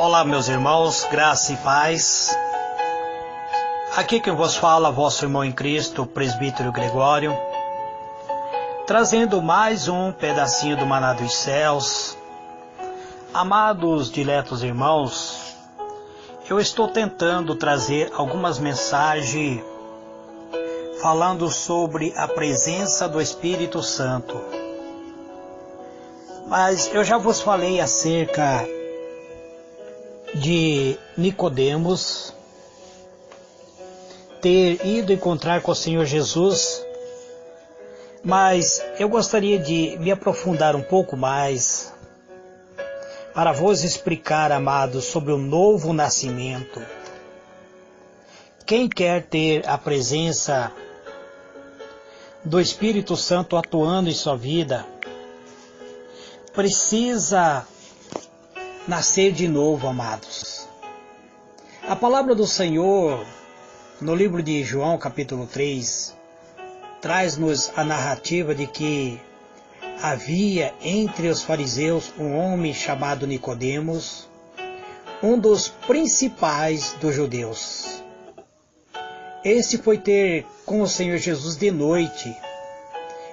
Olá, meus irmãos, graça e paz. Aqui quem vos fala, vosso irmão em Cristo, presbítero Gregório, trazendo mais um pedacinho do maná dos céus. Amados, diletos irmãos, eu estou tentando trazer algumas mensagens falando sobre a presença do Espírito Santo. Mas eu já vos falei acerca de Nicodemos ter ido encontrar com o Senhor Jesus, mas eu gostaria de me aprofundar um pouco mais para vos explicar, amados, sobre o novo nascimento. Quem quer ter a presença do Espírito Santo atuando em sua vida, precisa nascer de novo, amados. A palavra do Senhor, no livro de João, capítulo 3, traz-nos a narrativa de que havia entre os fariseus um homem chamado Nicodemos, um dos principais dos judeus. Este foi ter com o Senhor Jesus de noite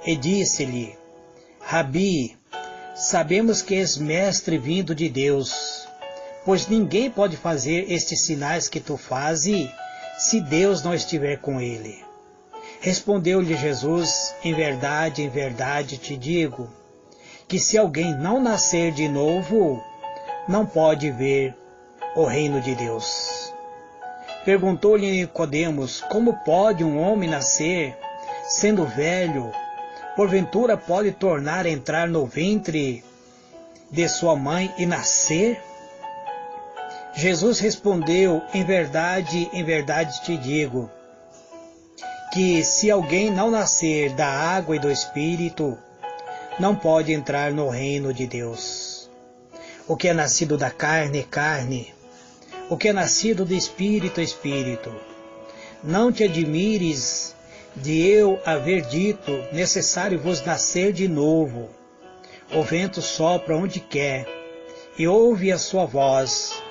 e disse-lhe: Rabi, sabemos que és mestre vindo de Deus, pois ninguém pode fazer estes sinais que tu fazes se Deus não estiver com ele. Respondeu-lhe Jesus: em verdade te digo, que se alguém não nascer de novo, não pode ver o reino de Deus. Perguntou-lhe Nicodemos: como pode um homem nascer, sendo velho? Porventura pode tornar a entrar no ventre de sua mãe e nascer? Jesus respondeu: em verdade te digo, que se alguém não nascer da água e do Espírito, não pode entrar no reino de Deus. O que é nascido da carne é carne, o que é nascido do Espírito é Espírito. Não te admires de eu haver dito: necessário vos nascer de novo. O vento sopra onde quer, e ouve a sua voz,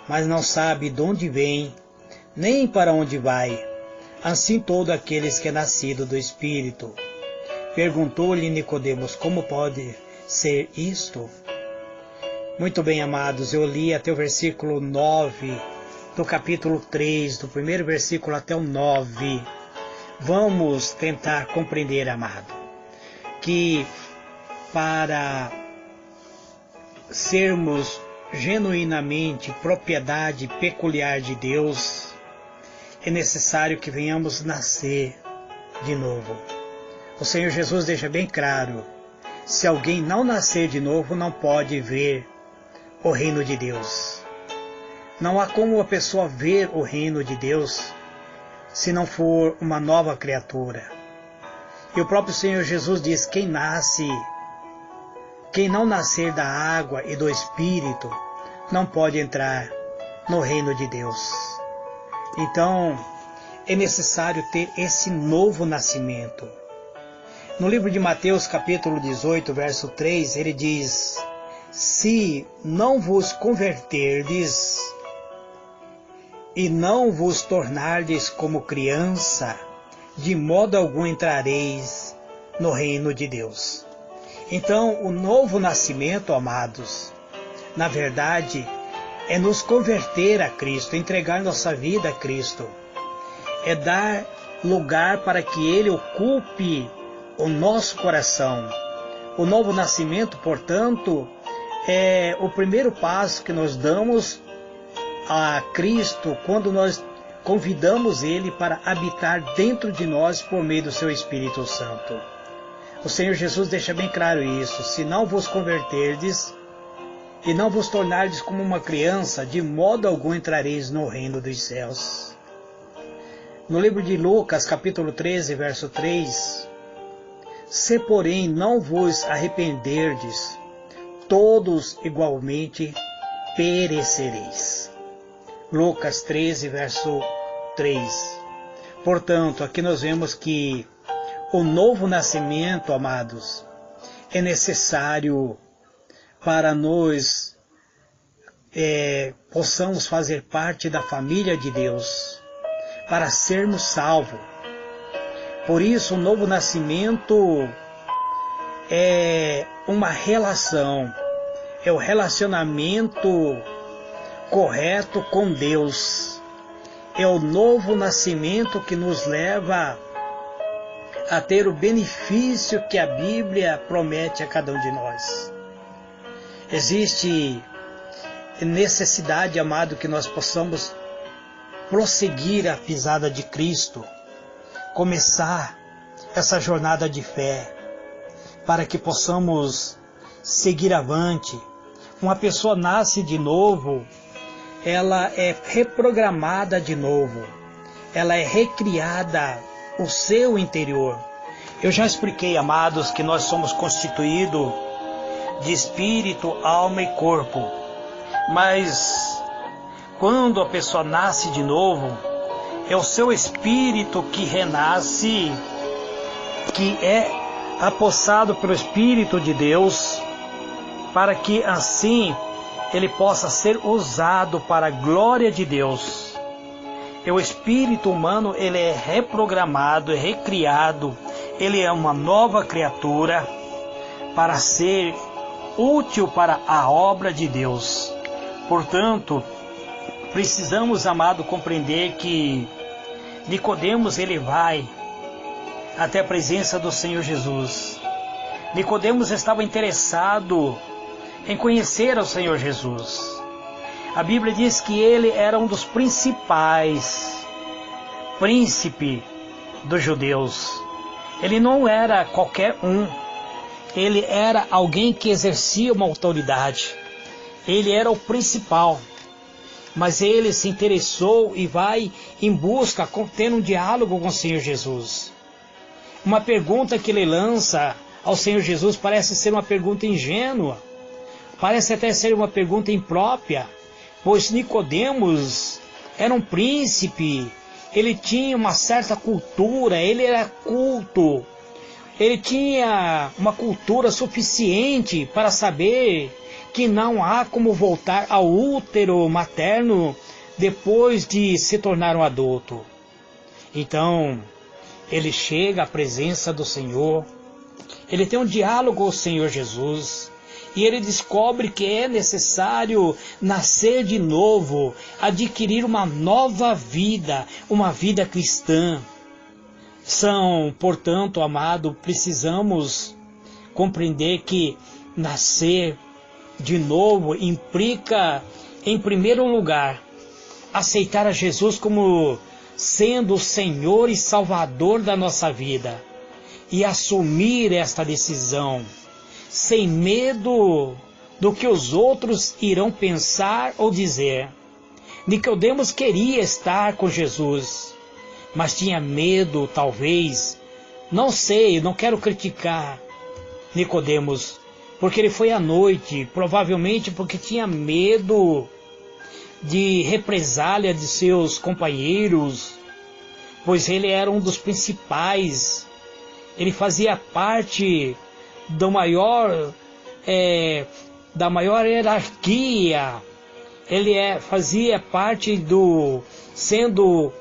mas não sabe de onde vem, nem para onde vai. Assim todo aqueles que é nascido do Espírito. Perguntou-lhe Nicodemos: como pode ser isto? Muito bem, amados, eu li até o versículo 9 do capítulo 3, do primeiro versículo até o 9. Vamos tentar compreender, amado, que para sermos genuinamente propriedade peculiar de Deus, é necessário que venhamos nascer de novo. O Senhor Jesus deixa bem claro: se alguém não nascer de novo, não pode ver o reino de Deus. Não há como a pessoa ver o reino de Deus se não for uma nova criatura. E o próprio Senhor Jesus diz: quem não nascer da água e do Espírito, não pode entrar no reino de Deus. Então, é necessário ter esse novo nascimento. No livro de Mateus, capítulo 18, verso 3, ele diz: se não vos converterdes e não vos tornardes como criança, de modo algum entrareis no reino de Deus. Então, o novo nascimento, amados, na verdade, é nos converter a Cristo, entregar nossa vida a Cristo. É dar lugar para que Ele ocupe o nosso coração. O novo nascimento, portanto, é o primeiro passo que nós damos a Cristo quando nós convidamos Ele para habitar dentro de nós por meio do seu Espírito Santo. O Senhor Jesus deixa bem claro isso: se não vos converterdes e não vos tornardes como uma criança, de modo algum entrareis no reino dos céus. No livro de Lucas, capítulo 13, verso 3, se porém não vos arrependerdes, todos igualmente perecereis. Lucas 13, verso 3. Portanto, aqui nós vemos que o novo nascimento, amados, é necessário para nos possamos fazer parte da família de Deus, para sermos salvos. Por isso, o novo nascimento é uma relação, é o relacionamento correto com Deus. É o novo nascimento que nos leva a ter o benefício que a Bíblia promete a cada um de nós. Existe necessidade, amado, que nós possamos prosseguir a pisada de Cristo, começar essa jornada de fé, para que possamos seguir avante. Uma pessoa nasce de novo, ela é reprogramada de novo, ela é recriada, o seu interior. Eu já expliquei, amados, que nós somos constituídos de espírito, alma e corpo. Mas quando a pessoa nasce de novo, é o seu espírito que renasce, que é apossado pelo Espírito de Deus, para que assim ele possa ser usado para a glória de Deus. E o espírito humano, ele é reprogramado, é recriado, ele é uma nova criatura para ser útil para a obra de Deus. Portanto, precisamos, amado, compreender que Nicodemos, ele vai até a presença do Senhor Jesus. Nicodemos estava interessado em conhecer ao Senhor Jesus. A Bíblia diz que ele era um dos principais príncipes dos judeus. Ele não era qualquer um. Ele era alguém que exercia uma autoridade. Ele era o principal. Mas ele se interessou e vai em busca, tendo um diálogo com o Senhor Jesus. Uma pergunta que ele lança ao Senhor Jesus parece ser uma pergunta ingênua. Parece até ser uma pergunta imprópria. Pois Nicodemos era um príncipe, ele tinha uma certa cultura, ele era culto, ele tinha uma cultura suficiente para saber que não há como voltar ao útero materno depois de se tornar um adulto. Então, ele chega à presença do Senhor, ele tem um diálogo com o Senhor Jesus, e ele descobre que é necessário nascer de novo, adquirir uma nova vida, uma vida cristã. Portanto, amado, precisamos compreender que nascer de novo implica, em primeiro lugar, aceitar a Jesus como sendo o Senhor e Salvador da nossa vida e assumir esta decisão, sem medo do que os outros irão pensar ou dizer. Nicodemos queria estar com Jesus, mas tinha medo, talvez, não sei, não quero criticar Nicodemos, porque ele foi à noite, provavelmente porque tinha medo de represália de seus companheiros, pois ele era um dos principais, ele fazia parte da maior hierarquia, ele fazia parte sendo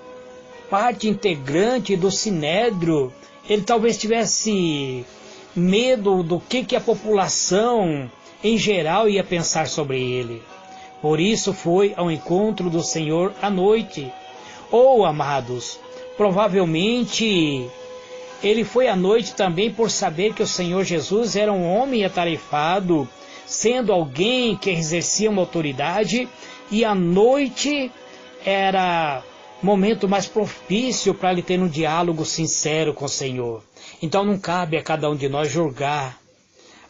parte integrante do Sinédrio. Ele talvez tivesse medo do que a população em geral ia pensar sobre ele. Por isso foi ao encontro do Senhor à noite. Ou, amados, provavelmente ele foi à noite também por saber que o Senhor Jesus era um homem atarefado, sendo alguém que exercia uma autoridade, e a noite era momento mais propício para ele ter um diálogo sincero com o Senhor. Então não cabe a cada um de nós julgar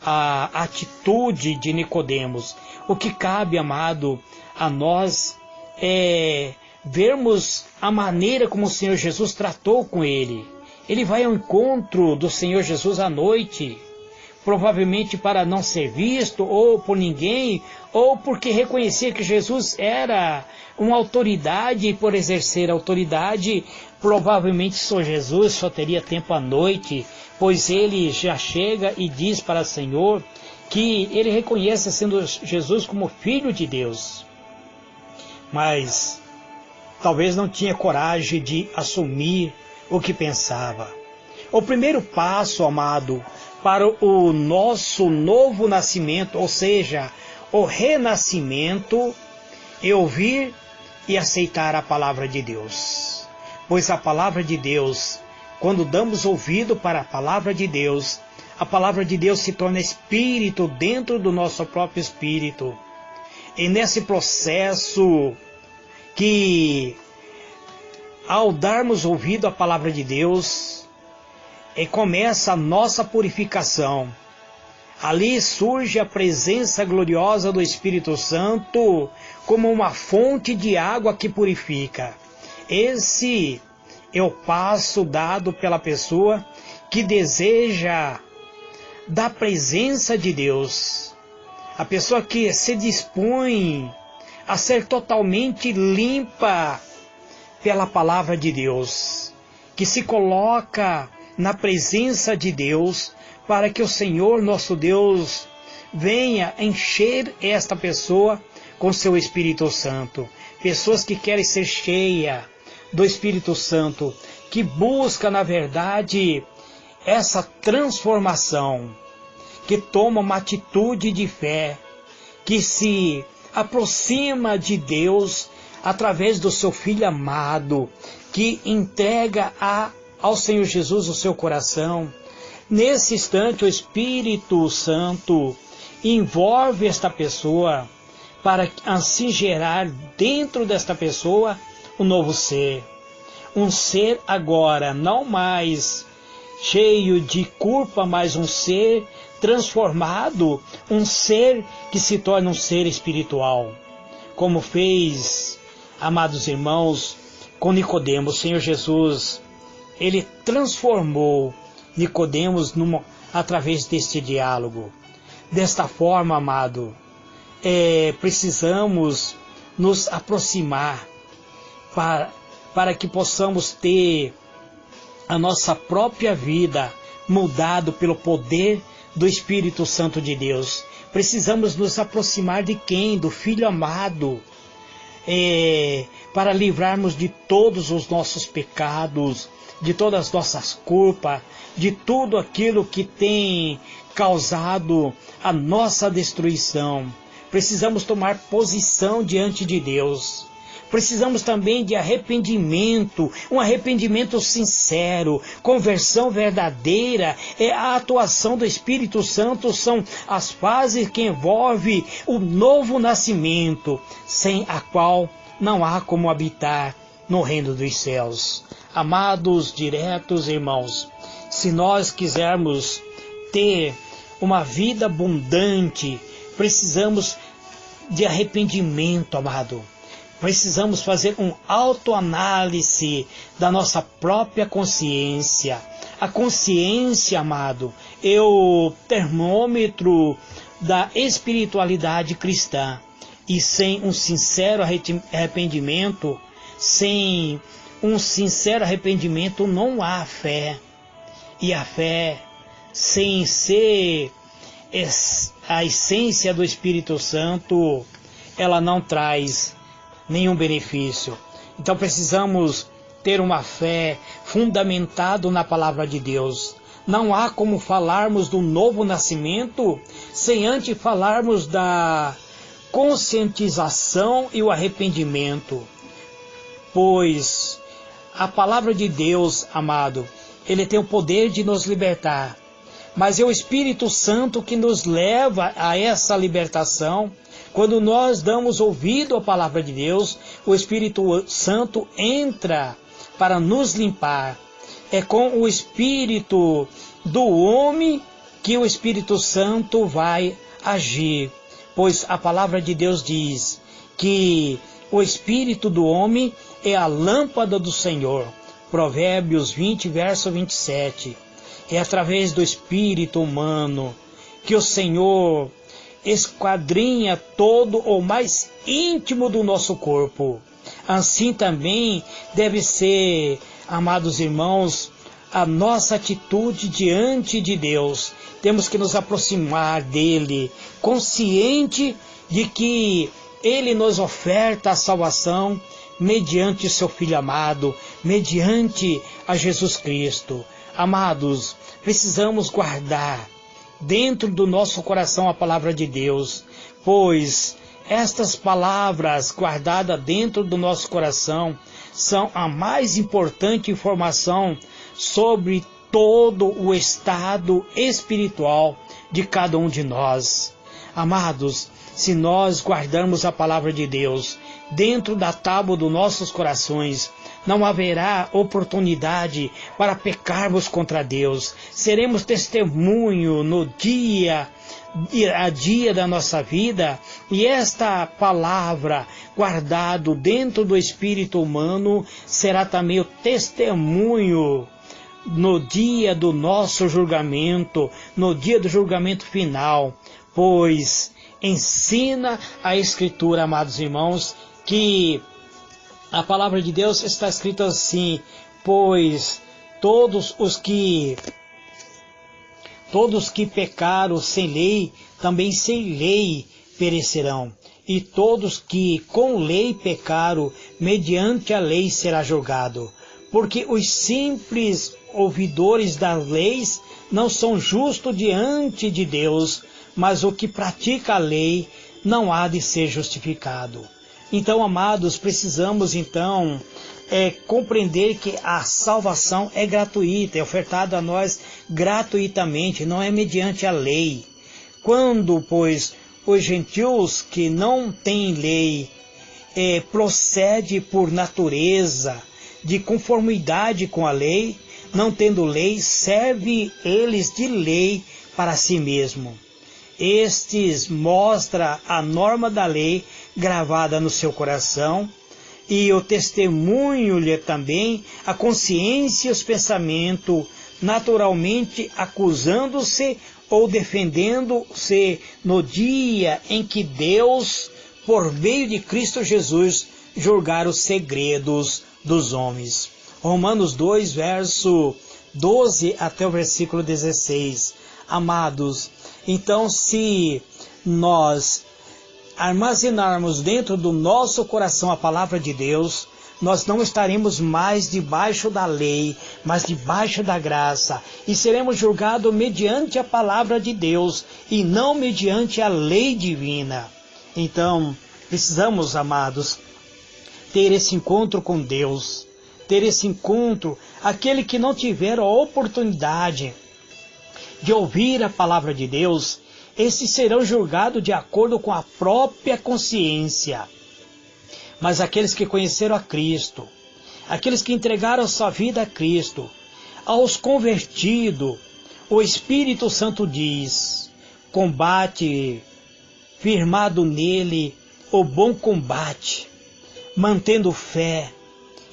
a atitude de Nicodemos. O que cabe, amado, a nós é vermos a maneira como o Senhor Jesus tratou com ele. Ele vai ao encontro do Senhor Jesus à noite, provavelmente para não ser visto, ou por ninguém, ou porque reconhecia que Jesus era uma autoridade, e por exercer autoridade, provavelmente só Jesus só teria tempo à noite, pois ele já chega e diz para o Senhor que ele reconhece sendo Jesus como Filho de Deus. mas talvez não tinha coragem de assumir o que pensava. O primeiro passo, amado, para o nosso novo nascimento, ou seja, o renascimento, é ouvir e aceitar a palavra de Deus. Pois a palavra de Deus, quando damos ouvido para a palavra de Deus se torna espírito dentro do nosso próprio espírito. E nesse processo que, ao darmos ouvido à palavra de Deus, começa a nossa purificação. Ali surge a presença gloriosa do Espírito Santo como uma fonte de água que purifica. Esse é o passo dado pela pessoa que deseja da presença de Deus. A pessoa que se dispõe a ser totalmente limpa pela palavra de Deus, que se coloca na presença de Deus, para que o Senhor nosso Deus venha encher esta pessoa com seu Espírito Santo. Pessoas que querem ser cheias do Espírito Santo, que buscam, na verdade, essa transformação, que toma uma atitude de fé, que se aproxima de Deus através do seu Filho amado, que entrega ao Senhor Jesus o seu coração. Nesse instante, o Espírito Santo envolve esta pessoa para assim gerar dentro desta pessoa um novo ser. Um ser agora não mais cheio de culpa, mas um ser transformado, um ser que se torna um ser espiritual. Como fez, amados irmãos, com Nicodemos, o Senhor Jesus, ele transformou Nicodemos através deste diálogo. Desta forma, amado, precisamos nos aproximar para que possamos ter a nossa própria vida mudado pelo poder do Espírito Santo de Deus. Precisamos nos aproximar de quem? Do Filho amado, para livrarmos de todos os nossos pecados, de todas as nossas culpas, de tudo aquilo que tem causado a nossa destruição. Precisamos tomar posição diante de Deus. Precisamos também de arrependimento, um arrependimento sincero, conversão verdadeira. A atuação do Espírito Santo são as fases que envolvem o novo nascimento, sem a qual não há como habitar no reino dos céus. Amados diretos irmãos, se nós quisermos ter uma vida abundante, precisamos de arrependimento, amado. Precisamos fazer uma autoanálise da nossa própria consciência. A consciência, amado, é o termômetro da espiritualidade cristã. E sem um sincero arrependimento, não há fé. E a fé, sem ser a essência do Espírito Santo, ela não traz nenhum benefício. Então precisamos ter uma fé fundamentada na palavra de Deus. Não há como falarmos do novo nascimento sem antes falarmos da conscientização e o arrependimento. Pois a palavra de Deus, amado, ele tem o poder de nos libertar. Mas é o Espírito Santo que nos leva a essa libertação. Quando nós damos ouvido à palavra de Deus, o Espírito Santo entra para nos limpar. É com o espírito do homem que o Espírito Santo vai agir. Pois a palavra de Deus diz que o espírito do homem é a lâmpada do Senhor. Provérbios 20, verso 27. É através do espírito humano que o Senhor esquadrinha todo o mais íntimo do nosso corpo. Assim também deve ser, amados irmãos, a nossa atitude diante de Deus. Temos que nos aproximar dele, consciente de que Ele nos oferta a salvação mediante seu Filho amado, mediante a Jesus Cristo. Amados, precisamos guardar dentro do nosso coração a palavra de Deus, pois estas palavras guardadas dentro do nosso coração são a mais importante informação sobre todo o estado espiritual de cada um de nós. Amados, se nós guardarmos a palavra de Deus dentro da tábua dos nossos corações, não haverá oportunidade para pecarmos contra Deus. Seremos testemunho no dia a dia da nossa vida, e esta palavra guardado dentro do espírito humano será também o testemunho no dia do nosso julgamento, no dia do julgamento final, pois ensina a Escritura, amados irmãos, que a palavra de Deus está escrita assim: pois todos os que pecaram sem lei, também sem lei perecerão. E todos que com lei pecaram, mediante a lei será julgado. Porque os simples ouvidores das leis não são justos diante de Deus, mas o que pratica a lei não há de ser justificado. Então, amados, precisamos compreender que a salvação é gratuita, é ofertada a nós gratuitamente, não é mediante a lei. Quando, pois, os gentios que não têm lei procede por natureza de conformidade com a lei, não tendo lei, serve eles de lei para si mesmo. Estes mostra a norma da lei gravada no seu coração, e o testemunho-lhe também a consciência e os pensamentos, naturalmente acusando-se ou defendendo-se no dia em que Deus, por meio de Cristo Jesus, julgar os segredos dos homens. Romanos 2, verso 12 até o versículo 16. Amados, então se nós armazenarmos dentro do nosso coração a palavra de Deus, nós não estaremos mais debaixo da lei, mas debaixo da graça, e seremos julgados mediante a palavra de Deus e não mediante a lei divina. Então, precisamos, amados, ter esse encontro com Deus, ter esse encontro. Aquele que não tiver a oportunidade de ouvir a palavra de Deus, esses serão julgados de acordo com a própria consciência. Mas aqueles que conheceram a Cristo, aqueles que entregaram sua vida a Cristo, aos convertidos, o Espírito Santo diz: combate, firmado nele, o bom combate, mantendo fé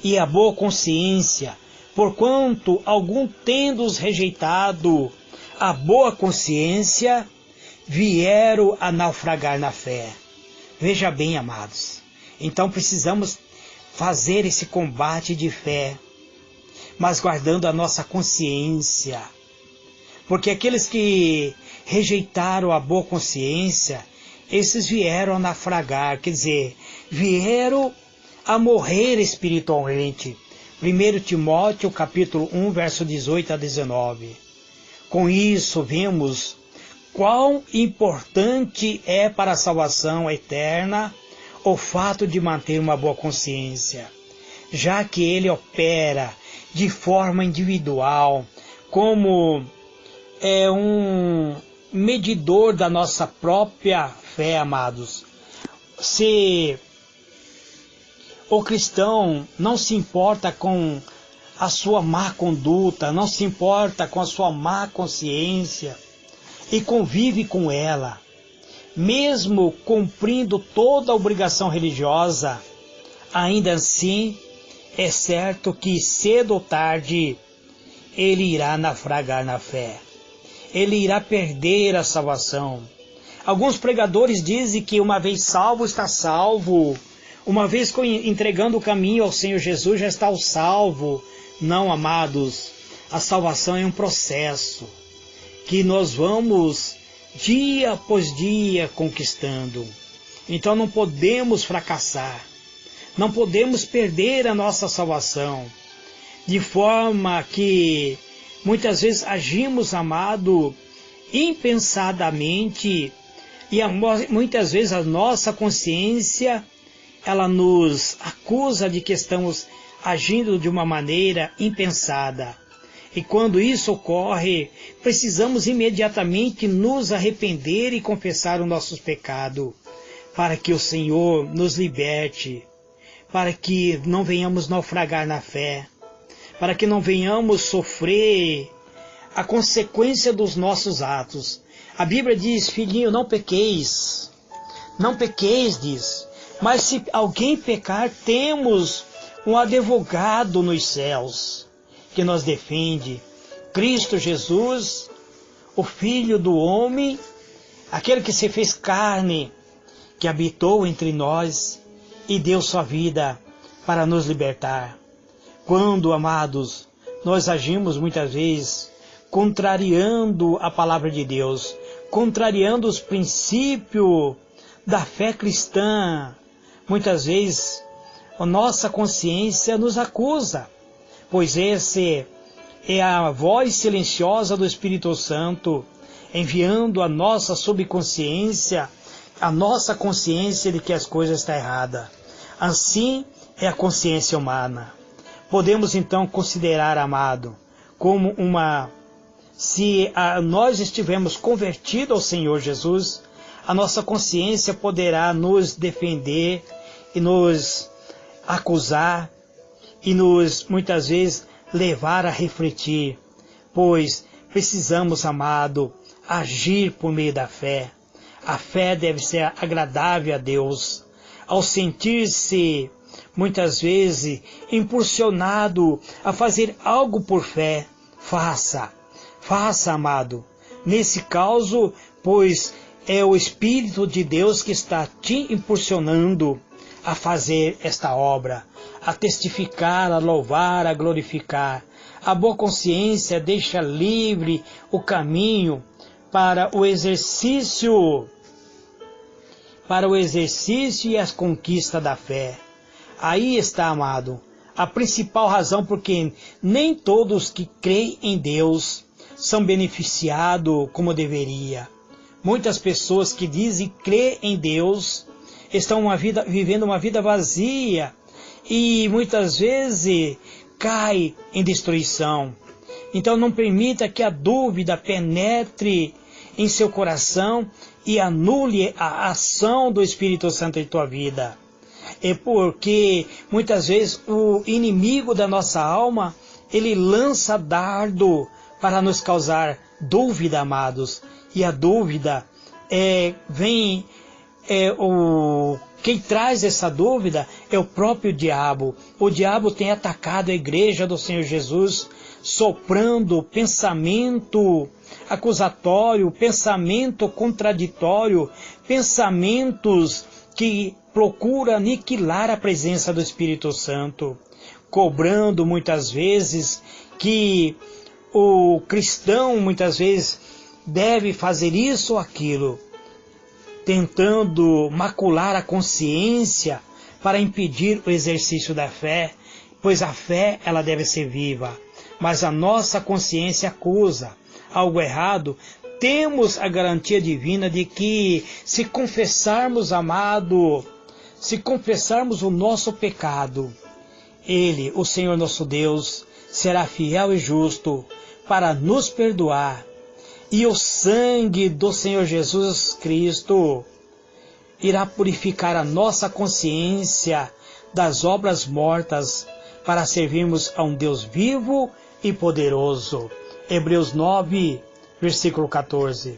e a boa consciência, porquanto algum tendo-os rejeitado a boa consciência, vieram a naufragar na fé. Veja bem, amados, então precisamos fazer esse combate de fé, mas guardando a nossa consciência, porque aqueles que rejeitaram a boa consciência, esses vieram a naufragar, quer dizer, vieram a morrer espiritualmente. 1 Timóteo capítulo 1, verso 18 a 19. Com isso, vemos quão importante é para a salvação eterna o fato de manter uma boa consciência, já que ele opera de forma individual, como um medidor da nossa própria fé, amados. Se o cristão não se importa com a sua má conduta, não se importa com a sua má consciência e convive com ela, mesmo cumprindo toda a obrigação religiosa, ainda assim é certo que cedo ou tarde ele irá naufragar na fé. Ele irá perder a salvação. Alguns pregadores dizem que uma vez salvo está salvo, uma vez entregando o caminho ao Senhor Jesus já está salvo. Não, amados, a salvação é um processo que nós vamos dia após dia conquistando. Então não podemos fracassar, não podemos perder a nossa salvação, de forma que muitas vezes agimos, amado, impensadamente, e muitas vezes a nossa consciência, ela nos acusa de que estamos agindo de uma maneira impensada. E quando isso ocorre, precisamos imediatamente nos arrepender e confessar o nosso pecado, para que o Senhor nos liberte, para que não venhamos naufragar na fé, para que não venhamos sofrer a consequência dos nossos atos. A Bíblia diz, filhinho, não pequeis, diz, mas se alguém pecar, temos um advogado nos céus, que nos defende, Cristo Jesus, o Filho do homem, aquele que se fez carne, que habitou entre nós e deu sua vida para nos libertar. Quando, amados, nós agimos muitas vezes contrariando a palavra de Deus, contrariando os princípios da fé cristã, muitas vezes a nossa consciência nos acusa, pois esse é a voz silenciosa do Espírito Santo, enviando a nossa subconsciência, a nossa consciência de que as coisas estão erradas. Assim é a consciência humana. Podemos então considerar, amado, como se nós estivermos convertidos ao Senhor Jesus, a nossa consciência poderá nos defender e nos acusar e nos, muitas vezes, levar a refletir, pois precisamos, amado, agir por meio da fé. A fé deve ser agradável a Deus. Ao sentir-se, muitas vezes, impulsionado a fazer algo por fé, faça, amado. Nesse caso, pois é o Espírito de Deus que está te impulsionando a fazer esta obra, a testificar, a louvar, a glorificar. A boa consciência deixa livre o caminho para o exercício e as conquistas da fé. Aí está, amado, a principal razão porque nem todos que creem em Deus são beneficiados como deveria. Muitas pessoas que dizem crer em Deus estão vivendo uma vida vazia e muitas vezes cai em destruição. Então não permita que a dúvida penetre em seu coração e anule a ação do Espírito Santo em tua vida. É porque muitas vezes o inimigo da nossa alma, ele lança dardo para nos causar dúvida, amados. E a dúvida quem traz essa dúvida é o próprio diabo. O diabo tem atacado a igreja do Senhor Jesus, soprando pensamento acusatório, pensamento contraditório, pensamentos que procuram aniquilar a presença do Espírito Santo, cobrando muitas vezes que o cristão muitas vezes deve fazer isso ou aquilo, tentando macular a consciência para impedir o exercício da fé, pois a fé ela deve ser viva, mas a nossa consciência acusa algo errado. Temos a garantia divina de que se confessarmos, amado, se confessarmos o nosso pecado, Ele, o Senhor nosso Deus, será fiel e justo para nos perdoar. E o sangue do Senhor Jesus Cristo irá purificar a nossa consciência das obras mortas para servirmos a um Deus vivo e poderoso. Hebreus 9, versículo 14.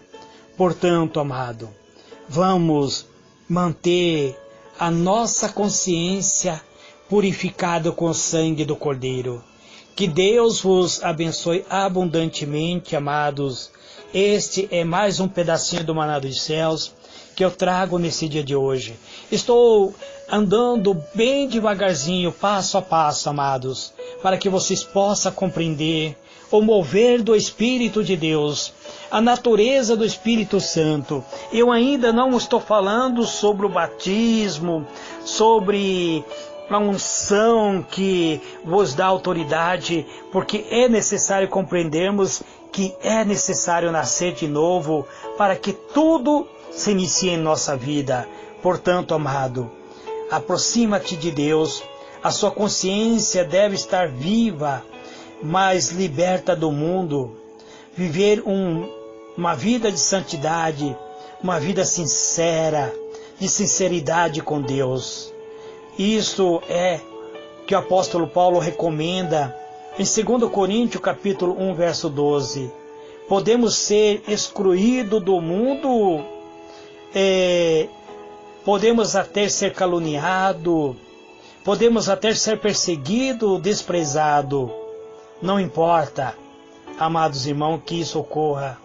Portanto, amado, vamos manter a nossa consciência purificada com o sangue do Cordeiro. Que Deus vos abençoe abundantemente, amados. Este é mais um pedacinho do maná dos céus que eu trago nesse dia de hoje. Estou andando bem devagarzinho, passo a passo, amados, para que vocês possam compreender o mover do Espírito de Deus, a natureza do Espírito Santo. Eu ainda não estou falando sobre o batismo, sobre a unção que vos dá autoridade, porque é necessário compreendermos que é necessário nascer de novo para que tudo se inicie em nossa vida. Portanto, amado, aproxima-te de Deus, a sua consciência deve estar viva, mas liberta do mundo, viver uma vida de santidade, uma vida sincera, de sinceridade com Deus. Isso é que o apóstolo Paulo recomenda em 2 Coríntios capítulo 1, verso 12. Podemos ser excluídos do mundo, podemos até ser caluniados, podemos até ser perseguidos, desprezados. Não importa, amados irmãos, que isso ocorra.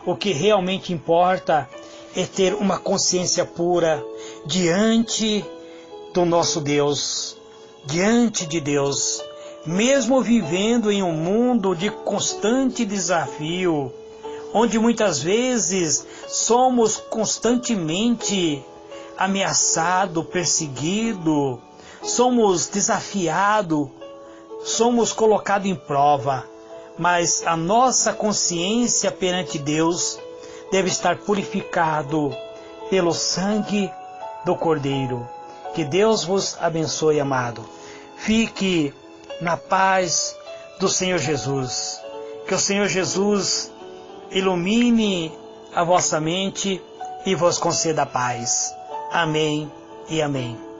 O que realmente importa é ter uma consciência pura diante do nosso Deus, diante de Deus, mesmo vivendo em um mundo de constante desafio, onde muitas vezes somos constantemente ameaçados, perseguidos, somos desafiados, somos colocados em prova, mas a nossa consciência perante Deus deve estar purificado pelo sangue do Cordeiro. Que Deus vos abençoe, amado. Fique na paz do Senhor Jesus. Que o Senhor Jesus ilumine a vossa mente e vos conceda paz. Amém e amém.